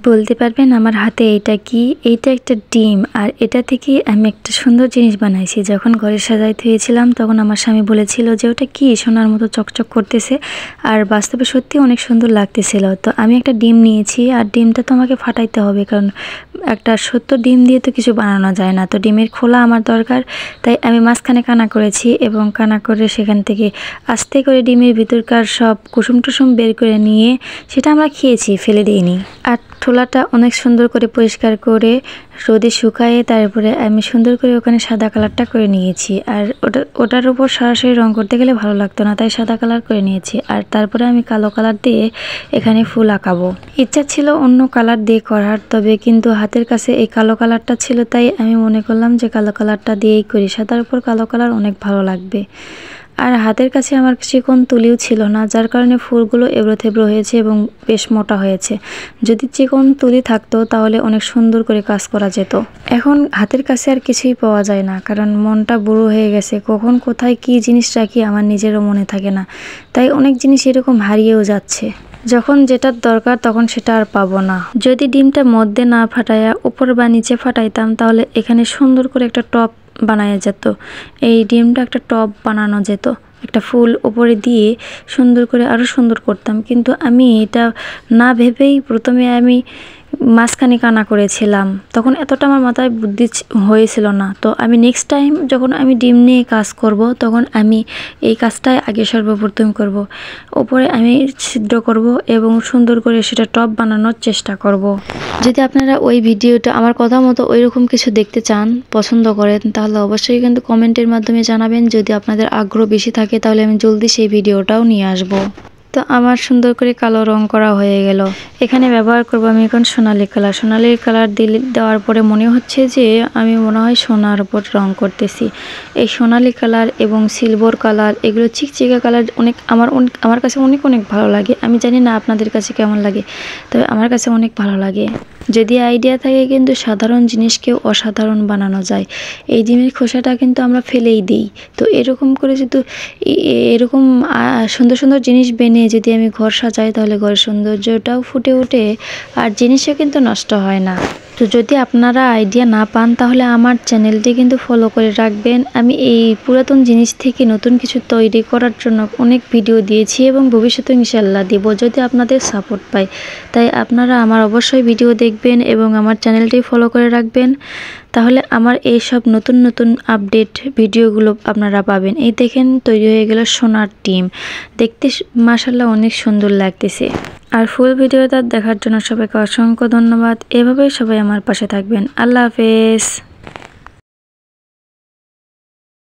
বলতে পারবেন আমার হাতে এটা কি? এইটা একটা ডিম, আর এটা থেকে আমি একটা সুন্দর জিনিস বানাইছি। যখন ঘরে সাজাইতে হয়েছিলাম তখন আমার স্বামী বলেছিল যে ওটা কি সোনার মতো চকচক করতেছে, আর বাস্তবে সত্যি অনেক সুন্দর লাগতেছিল। তো আমি একটা ডিম নিয়েছি, আর ডিমটা তো আমাকে ফাটাইতে হবে, কারণ একটা সত্য ডিম দিয়ে তো কিছু বানানো যায় না। তো ডিমের খোলা আমার দরকার, তাই আমি মাঝখানে কানা করেছি এবং কানা করে সেখান থেকে আস্তে করে ডিমের ভিতরকার সব কুসুম টুসুম বের করে নিয়ে সেটা আমরা খেয়েছি, ফেলে দিইনি। আর ঠোলাটা অনেক সুন্দর করে পরিষ্কার করে রোদে শুকায়ে তারপরে আমি সুন্দর করে ওখানে সাদা কালারটা করে নিয়েছি। আর ওটার উপর সরাসরি রং করতে গেলে ভালো লাগতো না, তাই সাদা কালার করে নিয়েছি। আর তারপরে আমি কালো কালার দিয়ে এখানে ফুল আঁকাবো। ইচ্ছা ছিল অন্য কালার দিয়ে করার, তবে কিন্তু হাতের কাছে এই কালো কালারটা ছিল, তাই আমি মনে করলাম যে কালো কালারটা দিয়েই করি। সাদার উপর কালো কালার অনেক ভালো লাগবে। আর হাতের কাছে আমার চিকন তুলিও ছিল না, যার কারণে ফুলগুলো এবড়ো থেবড়ো হয়েছে এবং বেশ মোটা হয়েছে। যদি চিকন তুলি থাকতো তাহলে অনেক সুন্দর করে কাজ করা যেত। এখন হাতের কাছে আর কিছুই পাওয়া যায় না, কারণ মনটা বুড়ো হয়ে গেছে। কখন কোথায় কি জিনিস রাখি আমার নিজেরও মনে থাকে না, তাই অনেক জিনিস এরকম হারিয়েও যাচ্ছে। যখন যেটার দরকার তখন সেটা আর পাবো না। যদি ডিমটা মধ্যে না ফাটাইয়া উপর বা নিচে ফাটাইতাম তাহলে এখানে সুন্দর করে একটা টপ বানানো যেত। এই ডিমটা একটা টপ বানানো যেত, একটা ফুল উপরে দিয়ে সুন্দর করে আরও সুন্দর করতাম। কিন্তু আমি এটা না ভেবেই প্রথমে আমি মাঝখানে কানা করেছিলাম, তখন এতটা আমার মাথায় বুদ্ধি হয়েছিল না। তো আমি নেক্সট টাইম যখন আমি ডিম নিয়ে কাজ করব তখন আমি এই কাজটাই আগে সর্বপ্রথম করব। ওপরে আমি ছিদ্র করব এবং সুন্দর করে সেটা টপ বানানোর চেষ্টা করব। যদি আপনারা ওই ভিডিওটা আমার কথা মতো ওই রকম কিছু দেখতে চান, পছন্দ করেন, তাহলে অবশ্যই কিন্তু কমেন্টের মাধ্যমে জানাবেন। যদি আপনাদের আগ্রহ বেশি থাকে তাহলে আমি জলদি সেই ভিডিওটাও নিয়ে আসব। তো আমার সুন্দর করে কালো রং করা হয়ে গেল। এখানে ব্যবহার করব আমি এখন সোনালি কালার। সোনালি কালার দেওয়ার পরে মনে হচ্ছে যে আমি মনে হয় সোনার উপর রং করতেছি। এই সোনালি কালার এবং সিলভার কালার, এগুলো চিকচিকা কালার আমার কাছে অনেক ভালো লাগে। আমি জানি না আপনাদের কাছে কেমন লাগে, তবে আমার কাছে অনেক ভালো লাগে। যদি আইডিয়া থাকে কিন্তু সাধারণ জিনিসকেও অসাধারণ বানানো যায়। এই ডিমের খোসাটা কিন্তু আমরা ফেলেই দিই। তো এরকম করে যদি এরকম সুন্দর সুন্দর জিনিস বেনে যদি আমি ঘর সাজাই তাহলে ঘরের সৌন্দর্যটাও ফুটে ওঠে, আর জিনিসও কিন্তু নষ্ট হয় না। তো যদি আপনারা আইডিয়া না পান তাহলে আমার চ্যানেলটি কিন্তু ফলো করে রাখবেন। আমি এই পুরাতন জিনিস থেকে নতুন কিছু তৈরি করার জন্য অনেক ভিডিও দিয়েছি এবং ভবিষ্যতে ইনশাল্লাহ দিব, যদি আপনাদের সাপোর্ট পাই। তাই আপনারা আমার অবশ্যই ভিডিও দেখবেন এবং আমার চ্যানেলটি ফলো করে রাখবেন, তাহলে আমার এই সব নতুন নতুন আপডেট ভিডিওগুলো আপনারা পাবেন। এই দেখেন তৈরি হয়ে গেল সোনার ডিম, দেখতে মাশাআল্লাহ অনেক সুন্দর লাগতেছে। আর ফুল ভিডিওটা দেখার জন্য সবাইকে অসংখ্য ধন্যবাদ। এভাবেই সবাই আমার পাশে থাকবেন। আল্লাহ হাফেজ।